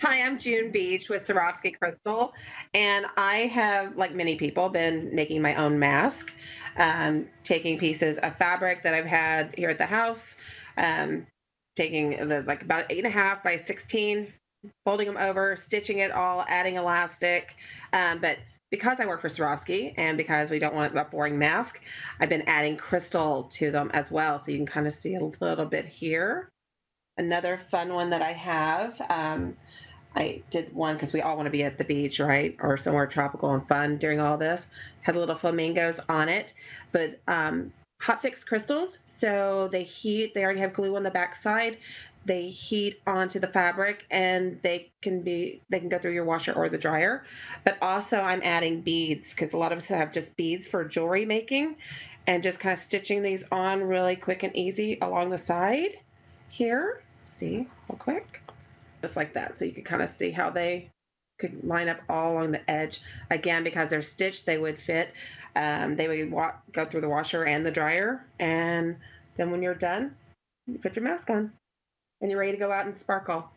Hi, I'm June Beach with Swarovski Crystal, and I have, like many people, been making my own mask, taking pieces of fabric that I've had here at the house, um, taking the like about 8.5 by 16, folding them over, stitching it all, adding elastic. But because I work for Swarovski and because we don't want a boring mask, I've been adding crystal to them as well. So you can kind of see a little bit here. Another fun one that I have. I did one because we all want to be at the beach, right? Or somewhere tropical and fun during all this. Had little flamingos on it, but hot fix crystals. So they heat, they already have glue on the backside. They heat onto the fabric and they can go through your washer or the dryer. But also I'm adding beads because a lot of us have just beads for jewelry making and just kind of stitching these on really quick and easy along the side here. See, real quick, just like that. So you could kind of see how they could line up all along the edge. Again, because they're stitched, they would fit. They would go through the washer and the dryer. And then when you're done, you put your mask on and you're ready to go out and sparkle.